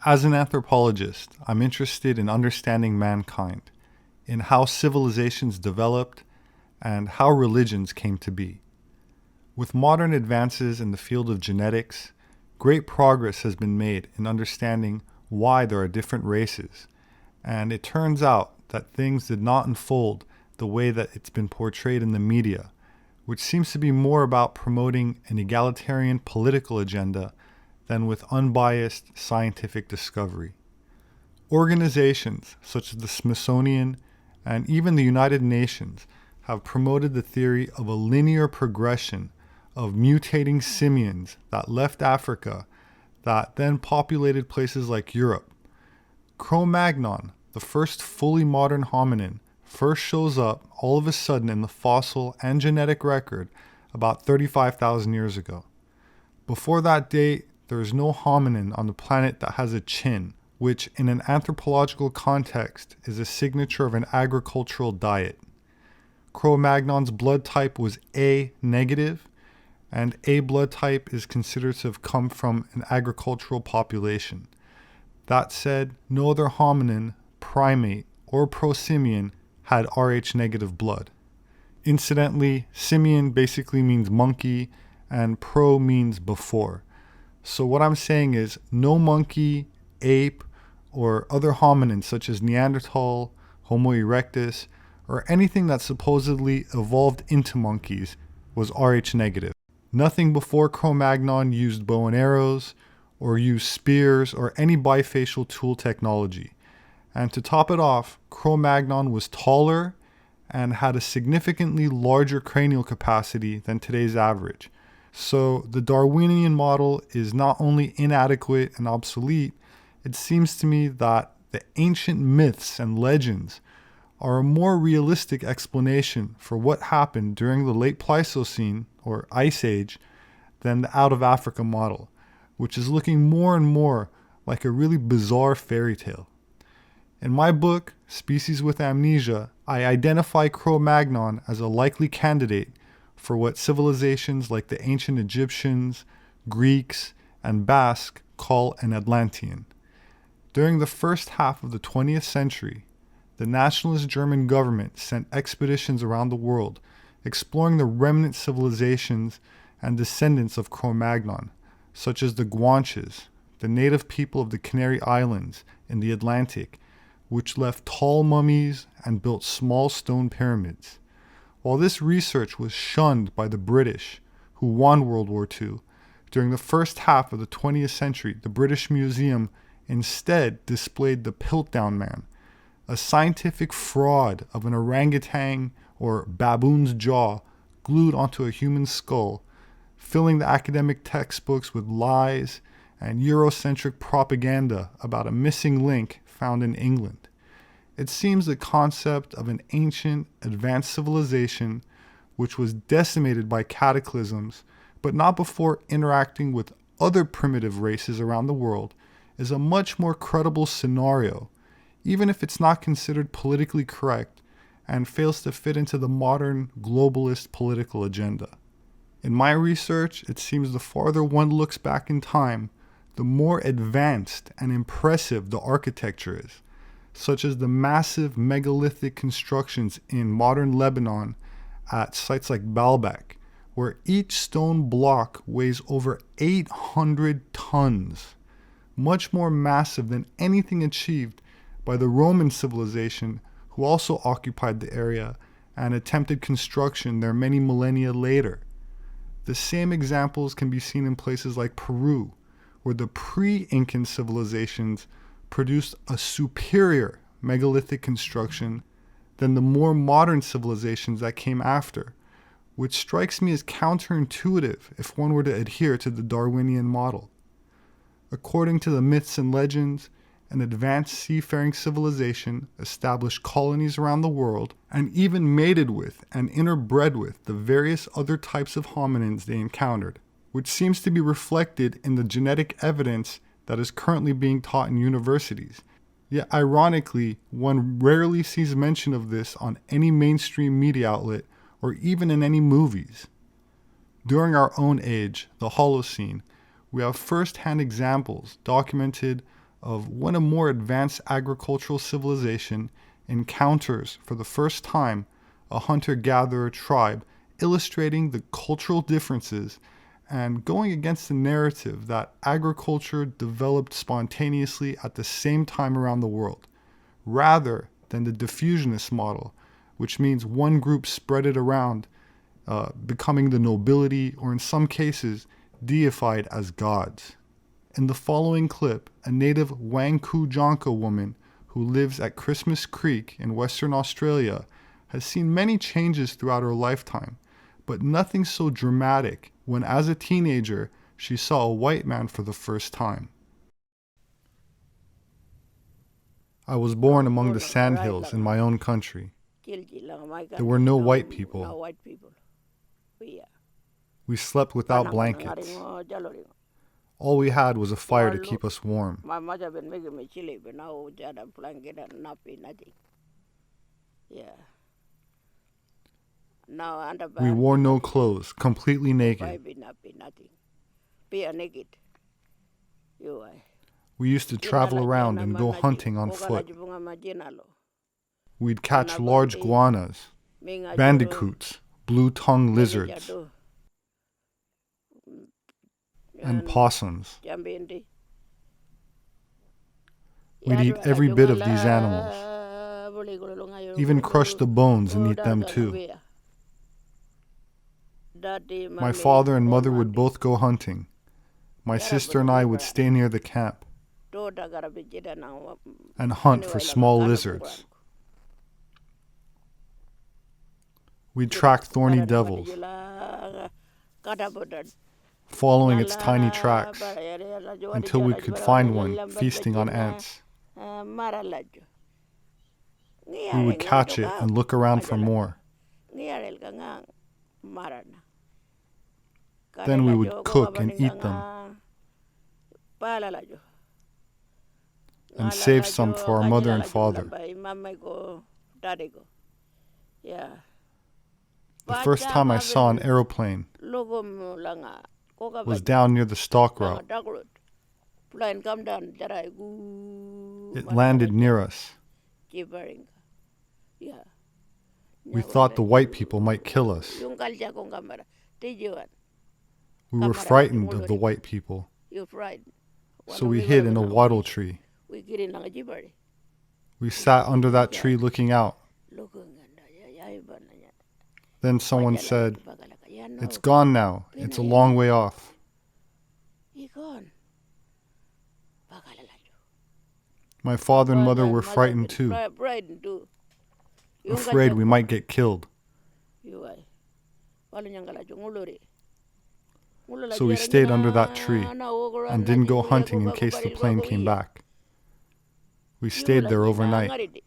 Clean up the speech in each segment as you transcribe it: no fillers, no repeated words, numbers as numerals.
As an anthropologist, I'm interested in understanding mankind, in how civilizations developed, and how religions came to be. With modern advances in the field of genetics, great progress has been made in understanding why there are different races, and it turns out that things did not unfold the way that it's been portrayed in the media, which seems to be more about promoting an egalitarian political agenda than with unbiased scientific discovery. Organizations such as the Smithsonian and even the United Nations have promoted the theory of a linear progression of mutating simians that left Africa that then populated places like Europe. Cro-Magnon, the first fully modern hominin, first shows up all of a sudden in the fossil and genetic record about 35,000 years ago. Before that date, there is no hominin on the planet that has a chin, which in an anthropological context is a signature of an agricultural diet. Cro-Magnon's blood type was A negative, and A blood type is considered to have come from an agricultural population. That said, no other hominin, primate, or prosimian had Rh negative blood. Incidentally, simian basically means monkey, and pro means before. So what I'm saying is no monkey, ape, or other hominins such as Neanderthal, Homo erectus, or anything that supposedly evolved into monkeys was Rh negative. Nothing before Cro-Magnon used bow and arrows, or used spears, or any bifacial tool technology. And to top it off, Cro-Magnon was taller and had a significantly larger cranial capacity than today's average. So the Darwinian model is not only inadequate and obsolete, it seems to me that the ancient myths and legends are a more realistic explanation for what happened during the late Pleistocene, or Ice Age, than the out of Africa model, which is looking more and more like a really bizarre fairy tale. In my book, Species with Amnesia, I identify Cro-Magnon as a likely candidate for what civilizations like the ancient Egyptians, Greeks, and Basque call an Atlantean. During the first half of the 20th century, the nationalist German government sent expeditions around the world exploring the remnant civilizations and descendants of Cro-Magnon, such as the Guanches, the native people of the Canary Islands in the Atlantic, which left tall mummies and built small stone pyramids. While this research was shunned by the British, who won World War II, during the first half of the 20th century, the British Museum instead displayed the Piltdown Man, a scientific fraud of an orangutan or baboon's jaw glued onto a human skull, filling the academic textbooks with lies and Eurocentric propaganda about a missing link found in England. It seems the concept of an ancient, advanced civilization which was decimated by cataclysms, but not before interacting with other primitive races around the world, is a much more credible scenario, even if it's not considered politically correct and fails to fit into the modern globalist political agenda. In my research, it seems the farther one looks back in time, the more advanced and impressive the architecture is, such as the massive megalithic constructions in modern Lebanon at sites like Baalbek, where each stone block weighs over 800 tons, much more massive than anything achieved by the Roman civilization, who also occupied the area and attempted construction there many millennia later. The same examples can be seen in places like Peru, where the pre-Incan civilizations produced a superior megalithic construction than the more modern civilizations that came after, which strikes me as counterintuitive if one were to adhere to the Darwinian model. According to the myths and legends, an advanced seafaring civilization established colonies around the world and even mated with and interbred with the various other types of hominins they encountered, which seems to be reflected in the genetic evidence that is currently being taught in universities. Yet ironically, one rarely sees mention of this on any mainstream media outlet or even in any movies. During our own age, the Holocene, we have first-hand examples documented of when a more advanced agricultural civilization encounters for the first time a hunter-gatherer tribe, illustrating the cultural differences and going against the narrative that agriculture developed spontaneously at the same time around the world, rather than the diffusionist model, which means one group spread it around, becoming the nobility, or in some cases, deified as gods. In the following clip, a native Wangkujanka woman who lives at Christmas Creek in Western Australia has seen many changes throughout her lifetime, but nothing so dramatic when, as a teenager, she saw a white man for the first time. I was born among the sandhills in my own country. There were no white people. We slept without blankets. All we had was a fire to keep us warm. We wore no clothes, completely naked. We used to travel around and go hunting on foot. We'd catch large guanas, bandicoots, blue-tongued lizards, and possums. We'd eat every bit of these animals, even crush the bones and eat them too. My father and mother would both go hunting. My sister and I would stay near the camp and hunt for small lizards. We'd track thorny devils, following its tiny tracks until we could find one feasting on ants. We would catch it and look around for more. Then we would cook and eat them and save some for our mother and father. The first time I saw an aeroplane was down near the stock route. It landed near us. We thought the white people might kill us. We were frightened of the white people, so we hid in a wattle tree. We sat under that tree looking out. Then someone said, "It's gone now. It's a long way off." My father and mother were frightened too, afraid we might get killed. So we stayed under that tree and didn't go hunting in case the plane came back. We stayed there overnight.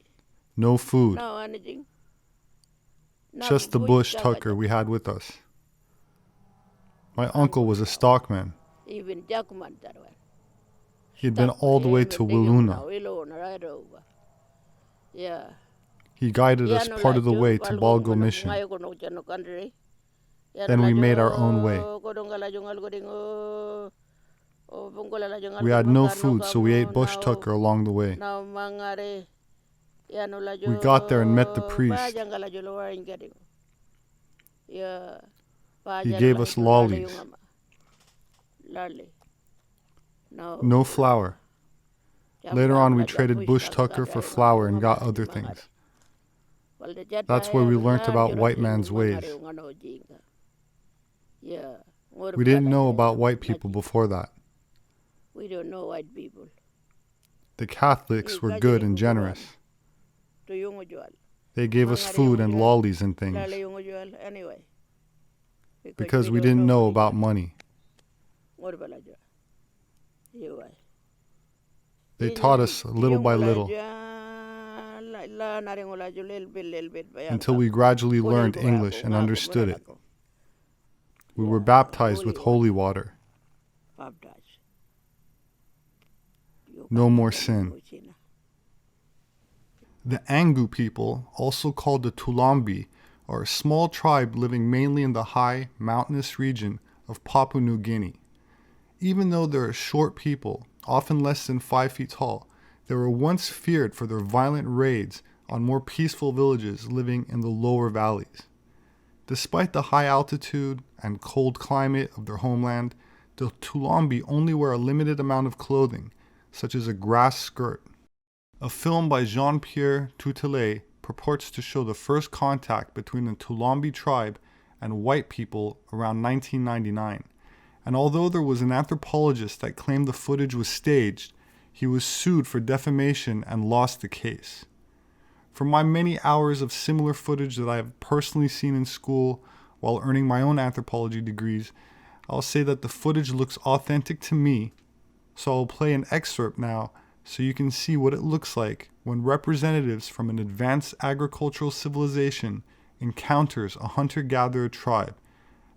No food. Just the bush tucker we had with us. My uncle was a stockman. He had been all the way to Wiluna. He guided us part of the way to Balgo Mission. Then we made our own way. We had no food, so we ate bush tucker along the way. We got there and met the priest. He gave us lollies. No flour. Later on, we traded bush tucker for flour and got other things. That's where we learnt about white man's ways. We didn't know about white people before that. We don't know white people. The Catholics were good and generous. They gave us food and lollies and things because we didn't know about money. They taught us little by little until we gradually learned English and understood it. We were baptized with holy water. No more sin. The Angu people, also called the Tulambi, are a small tribe living mainly in the high, mountainous region of Papua New Guinea. Even though they're a short people, often less than 5 feet tall, they were once feared for their violent raids on more peaceful villages living in the lower valleys. Despite the high altitude and cold climate of their homeland, the Tulambi only wear a limited amount of clothing, such as a grass skirt. A film by Jean-Pierre Toutelet purports to show the first contact between the Tulambi tribe and white people around 1999. And although there was an anthropologist that claimed the footage was staged, he was sued for defamation and lost the case. From my many hours of similar footage that I have personally seen in school while earning my own anthropology degrees, I'll say that the footage looks authentic to me, so I'll play an excerpt now so you can see what it looks like when representatives from an advanced agricultural civilization encounters a hunter-gatherer tribe,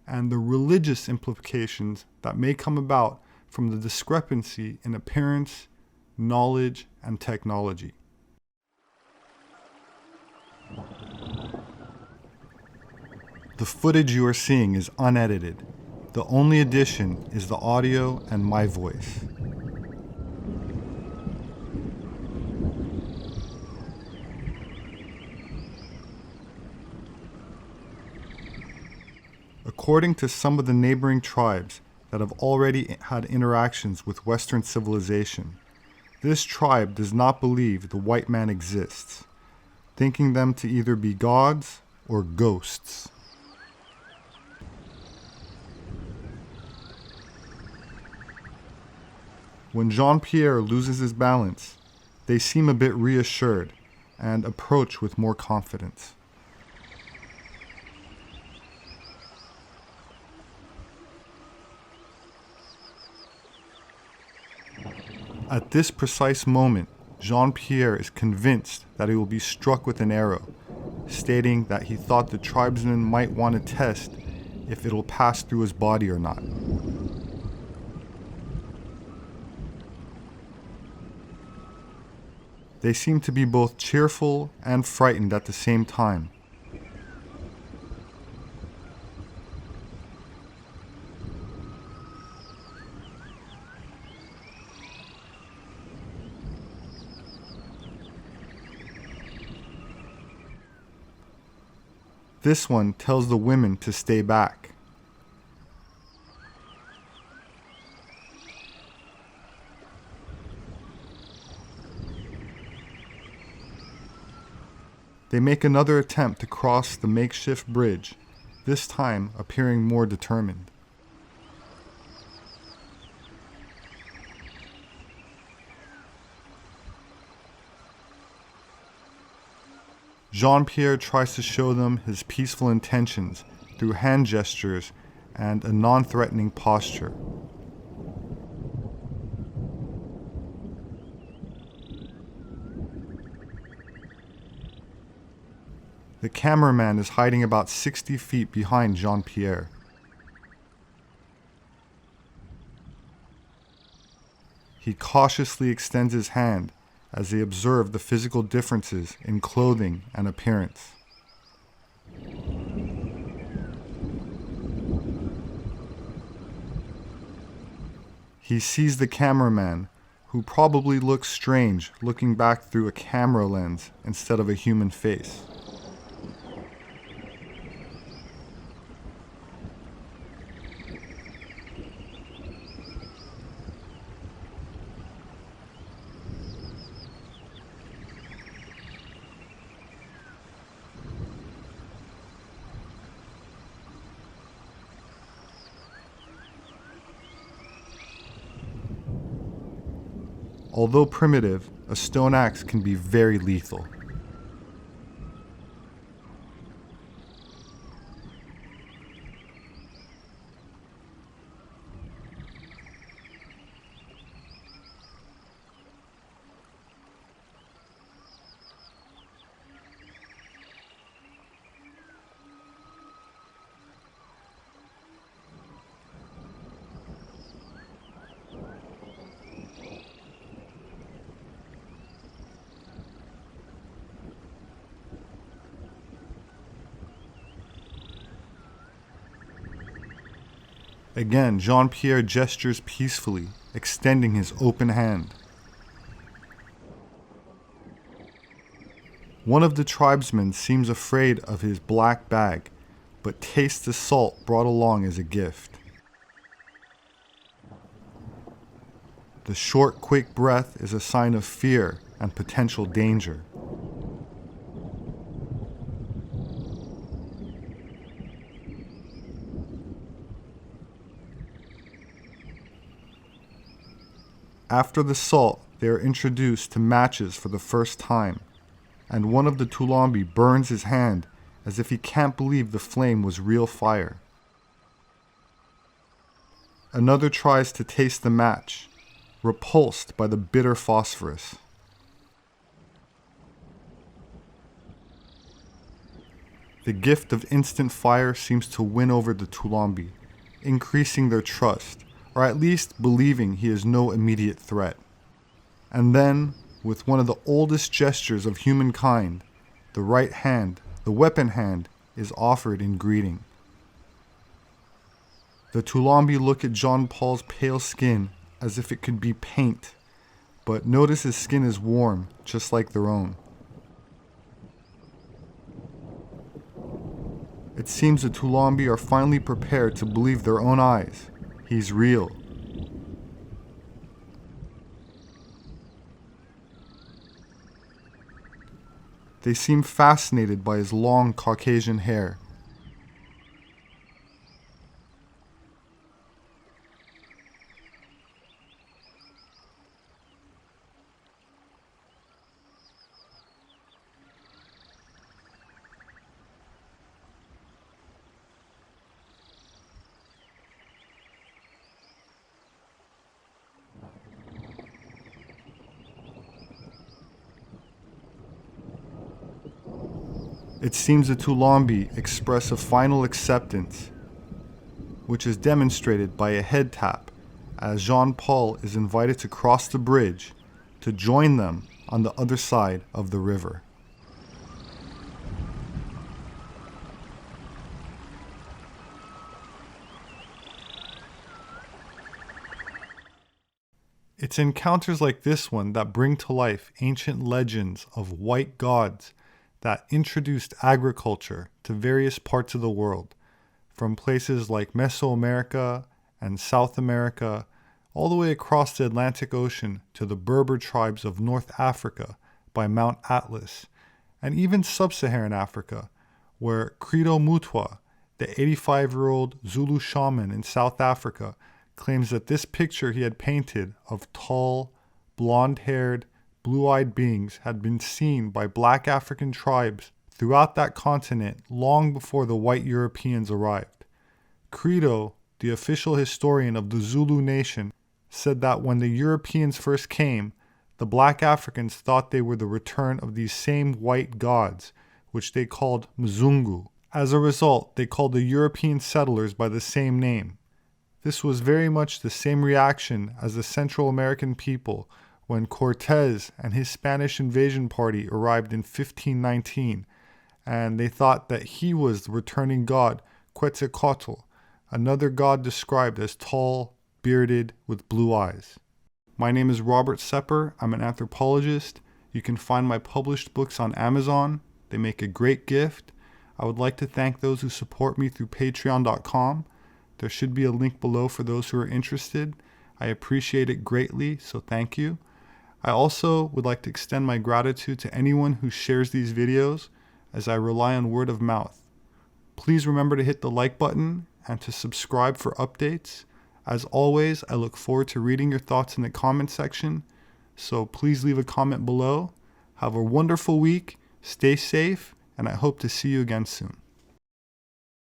and the religious implications that may come about from the discrepancy in appearance, knowledge, and technology. The footage you are seeing is unedited. The only addition is the audio and my voice. According to some of the neighboring tribes that have already had interactions with Western civilization, this tribe does not believe the white man exists, thinking them to either be gods or ghosts. When Jean-Pierre loses his balance, they seem a bit reassured and approach with more confidence. At this precise moment, Jean-Pierre is convinced that he will be struck with an arrow, stating that he thought the tribesmen might want to test if it will pass through his body or not. They seem to be both cheerful and frightened at the same time. This one tells the women to stay back. They make another attempt to cross the makeshift bridge, this time appearing more determined. Jean-Pierre tries to show them his peaceful intentions through hand gestures and a non-threatening posture. The cameraman is hiding about 60 feet behind Jean-Pierre. He cautiously extends his hand as they observe the physical differences in clothing and appearance. He sees the cameraman, who probably looks strange looking back through a camera lens instead of a human face. Although primitive, a stone axe can be very lethal. Again, Jean-Pierre gestures peacefully, extending his open hand. One of the tribesmen seems afraid of his black bag, but tastes the salt brought along as a gift. The short, quick breath is a sign of fear and potential danger. After the salt, they are introduced to matches for the first time, and one of the Tulambi burns his hand as if he can't believe the flame was real fire. Another tries to taste the match, repulsed by the bitter phosphorus. The gift of instant fire seems to win over the Tulambi, increasing their trust, or at least believing he is no immediate threat. And then, with one of the oldest gestures of humankind, the right hand, the weapon hand, is offered in greeting. The Tulambi look at John Paul's pale skin as if it could be paint, but notice his skin is warm, just like their own. It seems the Tulambi are finally prepared to believe their own eyes. He's real. They seem fascinated by his long Caucasian hair. It seems the Tulambi express a final acceptance, which is demonstrated by a head tap as Jean Paul is invited to cross the bridge to join them on the other side of the river. It's encounters like this one that bring to life ancient legends of white gods that introduced agriculture to various parts of the world, from places like Mesoamerica and South America, all the way across the Atlantic Ocean to the Berber tribes of North Africa by Mount Atlas, and even sub-Saharan Africa, where Credo Mutwa, the 85-year-old Zulu shaman in South Africa, claims that this picture he had painted of tall, blonde-haired, blue-eyed beings had been seen by black African tribes throughout that continent long before the white Europeans arrived. Credo, the official historian of the Zulu nation, said that when the Europeans first came, the black Africans thought they were the return of these same white gods, which they called Mzungu. As a result, they called the European settlers by the same name. This was very much the same reaction as the Central American people when Cortez and his Spanish invasion party arrived in 1519, and they thought that he was the returning god Quetzalcoatl, another god described as tall, bearded, with blue eyes. My name is Robert Sepehr. I'm an anthropologist. You can find my published books on Amazon. They make a great gift. I would like to thank those who support me through patreon.com. There should be a link below for those who are interested. I appreciate it greatly, so thank you. I also would like to extend my gratitude to anyone who shares these videos, as I rely on word of mouth. Please remember to hit the like button and to subscribe for updates. As always, I look forward to reading your thoughts in the comment section, so please leave a comment below. Have a wonderful week, stay safe, and I hope to see you again soon.